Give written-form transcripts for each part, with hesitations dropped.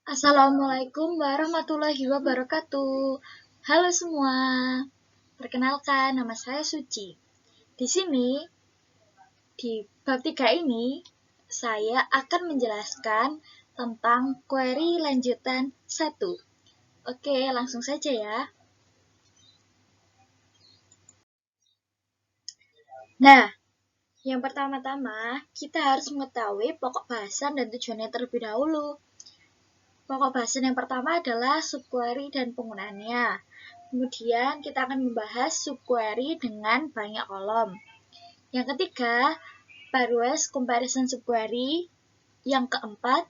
Assalamualaikum warahmatullahi wabarakatuh. Halo semua. Perkenalkan, nama saya Suci. Di sini, di bab 3 ini, saya akan menjelaskan tentang query lanjutan 1. Oke, langsung saja ya. Nah, yang pertama-tama, kita harus mengetahui pokok bahasan dan tujuannya terlebih dahulu. Pokok bahasan yang pertama adalah subquery dan penggunaannya. Kemudian kita akan membahas subquery dengan banyak kolom. Yang ketiga, pairwise comparison subquery. Yang keempat,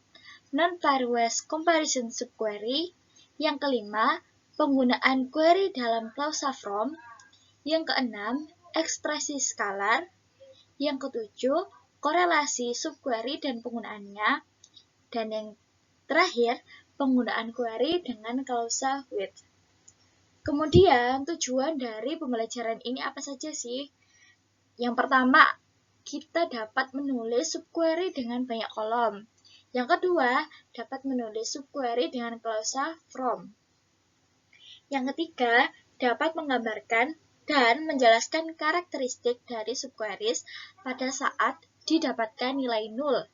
non-pairwise comparison subquery. Yang kelima, penggunaan query dalam klausa from. Yang keenam, ekspresi skalar. Yang ketujuh, korelasi subquery dan penggunaannya. Dan yang terakhir, penggunaan query dengan klausa with. Kemudian, tujuan dari pembelajaran ini apa saja sih? Yang pertama, kita dapat menulis subquery dengan banyak kolom. Yang kedua, dapat menulis subquery dengan klausa from. Yang ketiga, dapat menggambarkan dan menjelaskan karakteristik dari subqueries pada saat didapatkan nilai 0.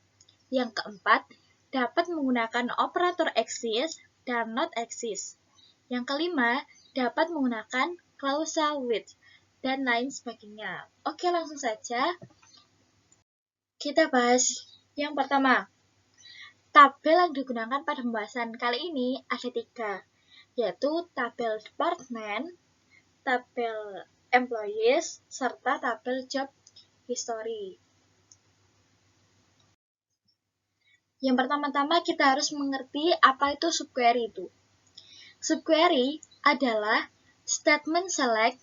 Yang keempat, dapat menggunakan operator exist dan not exist. Yang kelima, dapat menggunakan klausa with dan lain sebagainya. Oke, langsung saja kita bahas yang pertama. Tabel yang digunakan pada pembahasan kali ini ada 3, yaitu tabel department, tabel employees, serta tabel job history. Yang pertama-tama kita harus mengerti apa itu subquery itu. Subquery adalah statement select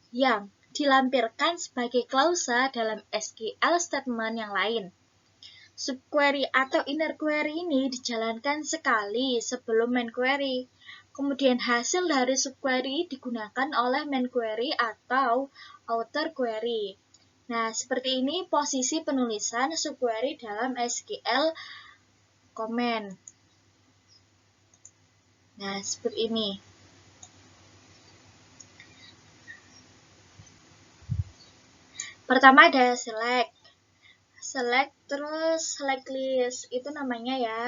yang dilampirkan sebagai klausa dalam SQL statement yang lain. Subquery atau inner query ini dijalankan sekali sebelum main query. Kemudian hasil dari subquery digunakan oleh main query atau outer query. Nah, seperti ini posisi penulisan subquery dalam SQL comment. Nah, seperti ini. Pertama ada select. Select terus select list. Itu namanya ya.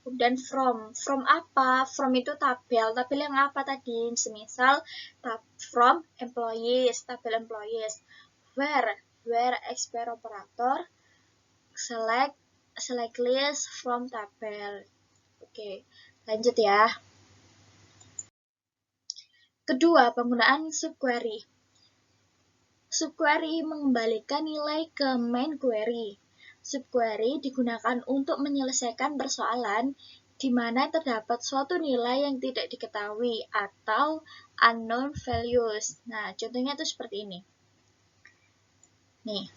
Kemudian from. From apa? From itu tabel. Tabel yang apa tadi? Semisal from employees. Tabel employees. Where? Where expert operator. Select list from tabel. Oke, lanjut ya. Kedua, penggunaan subquery. Subquery mengembalikan nilai ke main query. Subquery digunakan untuk menyelesaikan persoalan di mana terdapat suatu nilai yang tidak diketahui atau unknown values. Nah, contohnya itu seperti ini. Nih.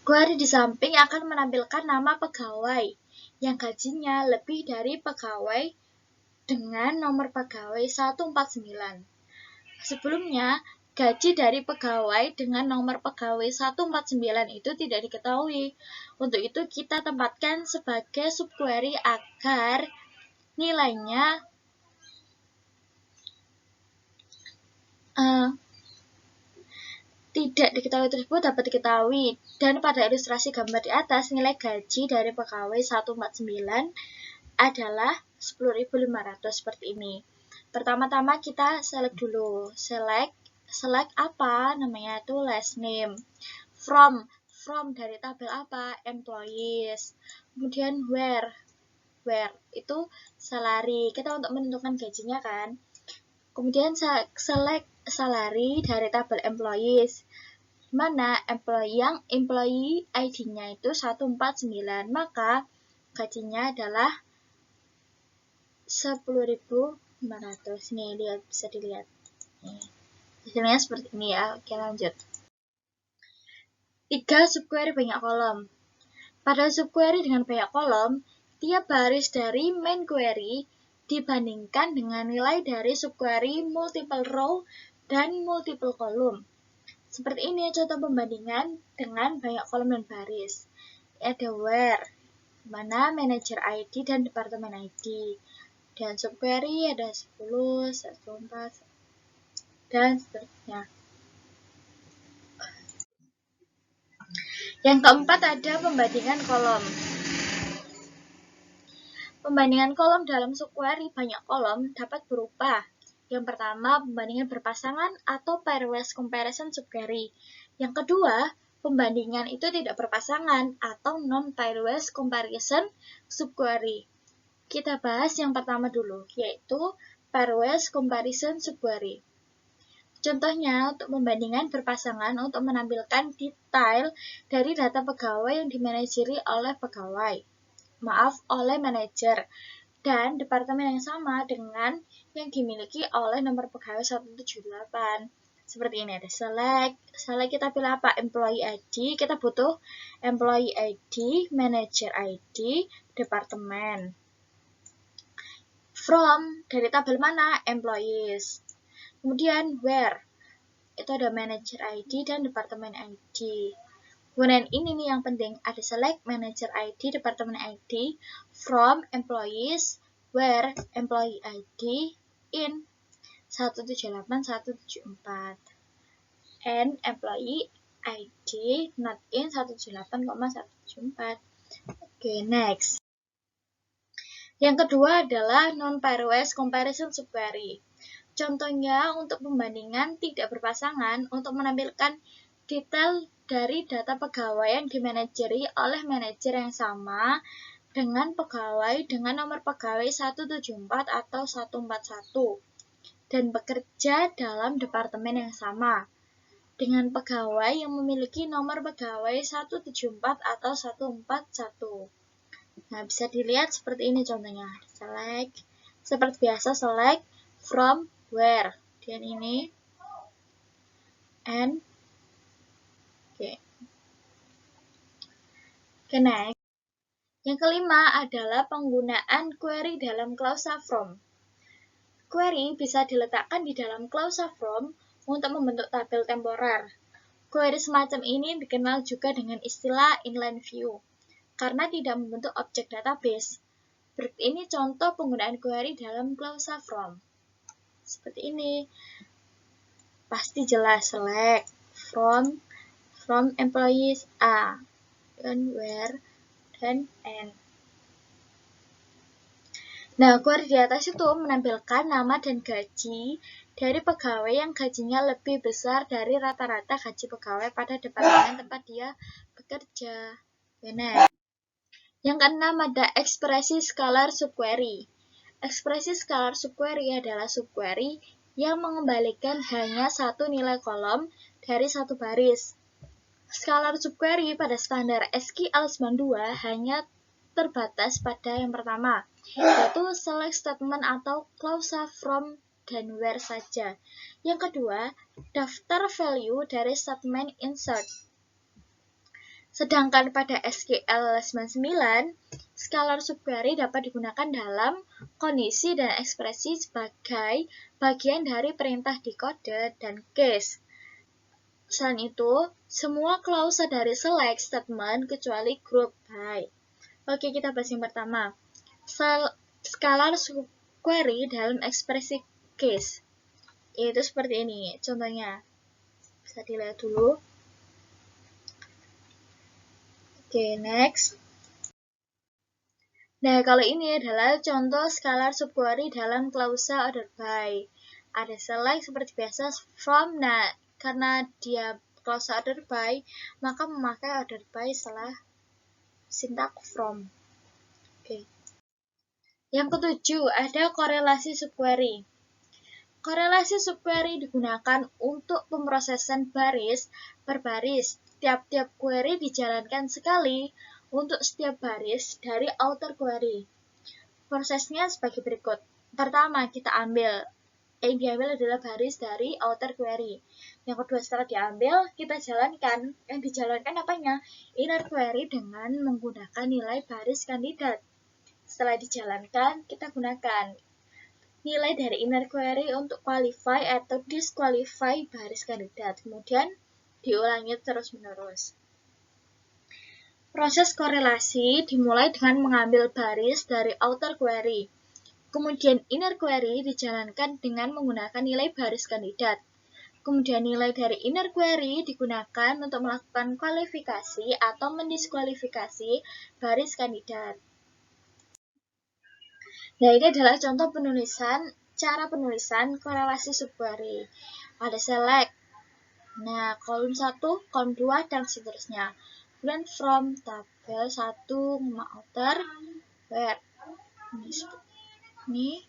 Query di samping akan menampilkan nama pegawai yang gajinya lebih dari pegawai dengan nomor pegawai 149. Sebelumnya, gaji dari pegawai dengan nomor pegawai 149 itu tidak diketahui. Untuk itu kita tempatkan sebagai subquery agar nilainya tidak diketahui tersebut dapat diketahui. Dan pada ilustrasi gambar di atas, nilai gaji dari pegawai 149 adalah 10.500 seperti ini. Pertama-tama kita select dulu. Select apa? Namanya itu last name. From dari tabel apa? Employees. Kemudian where itu salary. Kita untuk menentukan gajinya kan. Kemudian select salary dari tabel employees. Mana employee ID-nya itu 149, maka gajinya adalah 10.500. Nih, bisa dilihat. Nih. Hasilnya seperti ini ya. Oke, lanjut. 3. Subquery banyak kolom. Pada subquery dengan banyak kolom, tiap baris dari main query dibandingkan dengan nilai dari subquery multiple row dan multiple column. Seperti ini contoh pembandingan dengan banyak kolom dan baris. Ada where. mana manager ID dan departemen ID. Dan subquery ada 10, 104, dan seterusnya. Yang keempat ada pembandingan kolom. Pembandingan kolom dalam subquery banyak kolom dapat berupa: yang pertama, pembandingan berpasangan atau pairwise comparison subquery. Yang kedua, pembandingan itu tidak berpasangan atau non-pairwise comparison subquery. Kita bahas yang pertama dulu, yaitu pairwise comparison subquery. Contohnya, untuk pembandingan berpasangan untuk menampilkan detail dari data pegawai yang dimanajeri oleh manajer dan departemen yang sama dengan yang dimiliki oleh nomor pegawai 178. Seperti ini, ada select kita pilih apa? Employee ID, kita butuh employee ID, manager ID, departemen. From, dari tabel mana? Employees. Kemudian where, itu ada manager ID dan departemen ID. Kemudian ini nih yang penting, ada select manager ID, departemen ID, from employees, where employee ID, in 178, 174, and employee ID not in 178,174. Oke, next. Yang kedua adalah non-pairwise comparison subquery. Contohnya untuk pembandingan tidak berpasangan untuk menampilkan detail dari data pegawai yang dimanajeri oleh manajer yang sama dengan pegawai dengan nomor pegawai 174 atau 141 dan bekerja dalam departemen yang sama dengan pegawai yang memiliki nomor pegawai 174 atau 141. Nah, bisa dilihat seperti ini contohnya. Select, seperti biasa select from where, dan ini and Oke, next. Yang kelima adalah penggunaan query dalam klausa from. Query bisa diletakkan di dalam klausa from untuk membentuk tabel temporer. Query semacam ini dikenal juga dengan istilah inline view, karena tidak membentuk objek database. Berikut ini contoh penggunaan query dalam klausa from. Seperti ini. Pasti jelas, select from employees A, dan where, dan N. Nah, query di atas itu menampilkan nama dan gaji dari pegawai yang gajinya lebih besar dari rata-rata gaji pegawai pada departemen tempat dia bekerja. Benar. Yang keenam ada ekspresi scalar subquery. Ekspresi scalar subquery adalah subquery yang mengembalikan hanya satu nilai kolom dari satu baris. Scalar subquery pada standar SQL 92 hanya terbatas pada yang pertama, yaitu select statement atau klausa from dan where saja. Yang kedua, daftar value dari statement insert. Sedangkan pada SQL 99, scalar subquery dapat digunakan dalam kondisi dan ekspresi sebagai bagian dari perintah decode dan case. Selain itu, semua klausa dari select statement kecuali group by. Oke, kita bahas yang pertama. Scalar subquery dalam ekspresi case. Yaitu seperti ini. Contohnya. Bisa dilihat dulu. Oke, next. Nah, kalau ini adalah contoh scalar subquery dalam klausa order by. Ada select seperti biasa from. Nah, karena dia klausa order by, maka memakai order by setelah sintaks from. Oke. Yang ketujuh, ada korelasi subquery. Korelasi subquery digunakan untuk pemrosesan baris per baris. Tiap-tiap query dijalankan sekali untuk setiap baris dari outer query. Prosesnya sebagai berikut. Pertama, kita ambil. Yang diambil adalah baris dari outer query. Yang kedua, setelah diambil, kita jalankan. Yang dijalankan apanya? Inner query dengan menggunakan nilai baris kandidat. Setelah dijalankan, kita gunakan nilai dari inner query untuk qualify atau disqualify baris kandidat. Kemudian, diulangi terus-menerus. Proses korelasi dimulai dengan mengambil baris dari outer query. Kemudian inner query dijalankan dengan menggunakan nilai baris kandidat. Kemudian nilai dari inner query digunakan untuk melakukan kualifikasi atau mendiskualifikasi baris kandidat. Nah, ini adalah contoh cara penulisan korelasi subquery. Ada select. Nah, kolom 1, kolom 2, dan seterusnya. Kemudian from tabel 1, outer, where. Ini.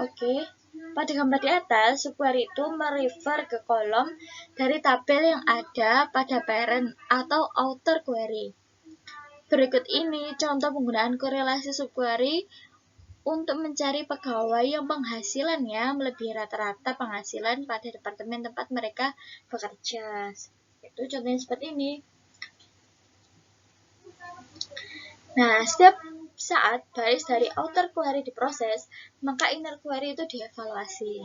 Oke. Pada gambar di atas, subquery itu merefer ke kolom dari tabel yang ada pada parent atau outer query. Berikut ini contoh penggunaan korelasi subquery untuk mencari pegawai yang penghasilannya melebihi rata-rata penghasilan pada departemen tempat mereka bekerja. Itu contohnya seperti ini. Nah, setiap saat baris dari outer query diproses, maka inner query itu dievaluasi.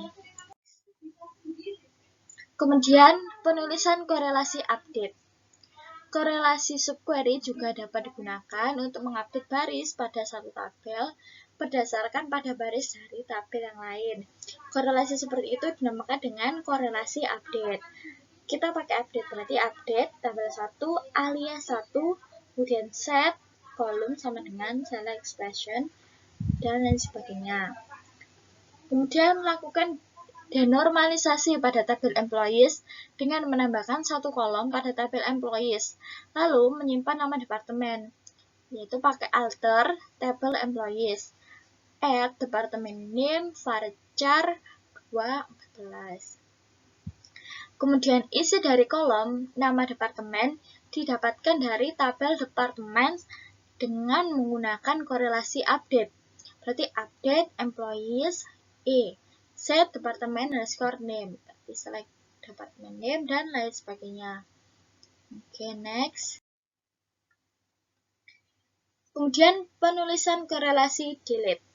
Kemudian, penulisan korelasi update. Korelasi subquery juga dapat digunakan untuk mengupdate baris pada satu tabel berdasarkan pada baris dari tabel yang lain. Korelasi seperti itu dinamakan dengan korelasi update. Kita pakai update, berarti update tabel 1 alias 1, kemudian set kolom sama dengan select expression, dan lain sebagainya. Kemudian lakukan denormalisasi pada tabel employees dengan menambahkan satu kolom pada tabel employees, lalu menyimpan nama departemen, yaitu pakai alter table employees, add department name varchar 214. Kemudian isi dari kolom nama departemen didapatkan dari tabel departemen dengan menggunakan korelasi update. Berarti update employees set department underscore name, berarti select department name dan lain sebagainya. Oke, next. Kemudian penulisan korelasi delete.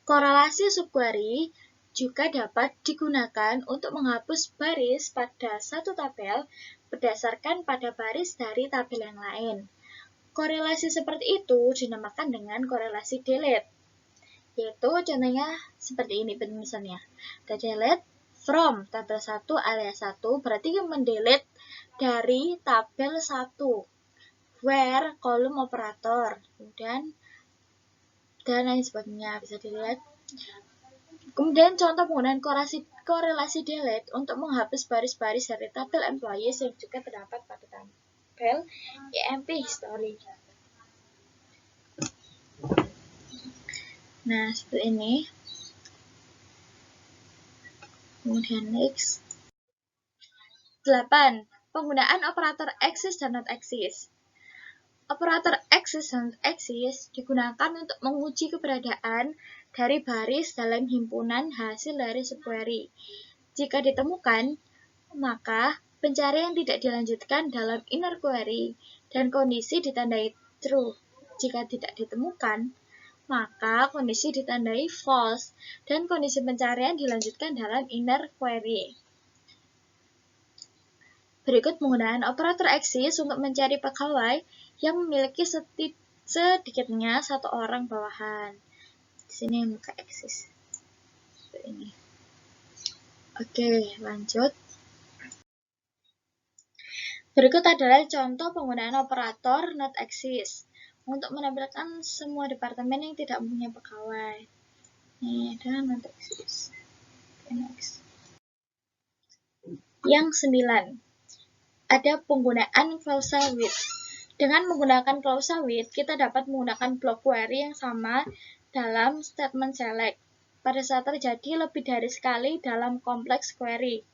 Korelasi subquery juga dapat digunakan untuk menghapus baris pada satu tabel berdasarkan pada baris dari tabel yang lain. Korelasi seperti itu dinamakan dengan korelasi delete. Yaitu contohnya seperti ini penulisannya. The delete from tabel 1 alias 1 berarti mendelete dari tabel 1. Where kolom operator. Kemudian dan lain sebagainya bisa dilihat. Kemudian contoh penggunaan korelasi delete untuk menghapus baris-baris dari tabel employees yang juga terdapat pada tabel EMP history. Nah, seperti ini. Kemudian next. 8. Penggunaan operator exist dan not exist. Operator exist dan not exist digunakan untuk menguji keberadaan dari baris dalam himpunan hasil dari subquery. Jika ditemukan, maka pencarian tidak dilanjutkan dalam inner query dan kondisi ditandai true. Jika tidak ditemukan, maka kondisi ditandai false dan kondisi pencarian dilanjutkan dalam inner query. Berikut penggunaan operator exist untuk mencari pegawai yang memiliki sedikitnya satu orang bawahan. Di sini muka exist. Ini. Oke, lanjut. Berikut adalah contoh penggunaan operator not exist untuk menampilkan semua departemen yang tidak mempunyai pegawai. Ini ada not exist. Next. Yang 9. Ada penggunaan klausa with. Dengan menggunakan klausa with, kita dapat menggunakan block query yang sama dalam statement select pada saat terjadi lebih dari sekali dalam kompleks query.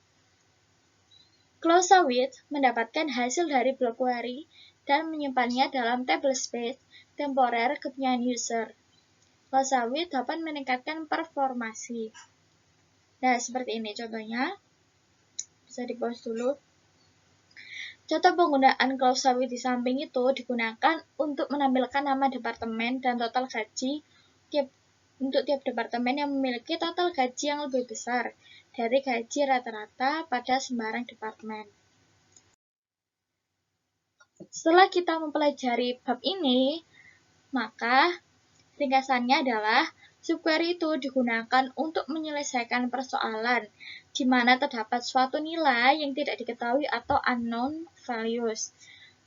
Klausa with mendapatkan hasil dari block query dan menyimpannya dalam table space temporer kepunyaan user. Klausa with dapat meningkatkan performasi. Nah, seperti ini contohnya. Bisa di-pause dulu. Contoh penggunaan klausa with di samping itu digunakan untuk menampilkan nama departemen dan total gaji untuk tiap departemen yang memiliki total gaji yang lebih besar dari gaji rata-rata pada sembarang departemen. Setelah kita mempelajari bab ini, maka ringkasannya adalah subquery itu digunakan untuk menyelesaikan persoalan di mana terdapat suatu nilai yang tidak diketahui atau unknown values.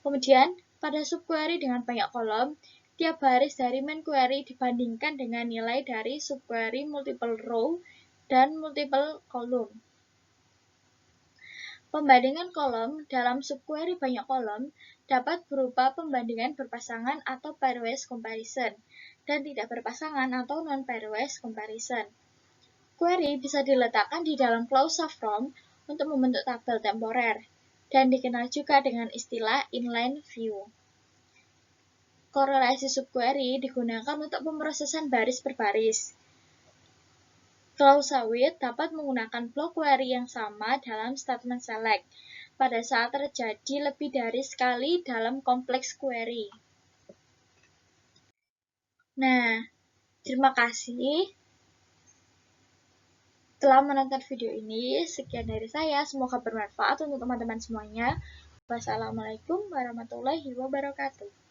Kemudian, pada subquery dengan banyak kolom, tiap baris dari main query dibandingkan dengan nilai dari subquery multiple row dan multiple column. Pembandingan kolom dalam subquery banyak kolom dapat berupa pembandingan berpasangan atau pairwise comparison dan tidak berpasangan atau non-pairwise comparison. Query bisa diletakkan di dalam clause from untuk membentuk tabel temporer dan dikenal juga dengan istilah inline view. Korelasi subquery digunakan untuk pemrosesan baris per baris. Clause with dapat menggunakan blok query yang sama dalam statement select pada saat terjadi lebih dari sekali dalam kompleks query. Nah, terima kasih telah menonton video ini. Sekian dari saya, semoga bermanfaat untuk teman-teman semuanya. Wassalamualaikum warahmatullahi wabarakatuh.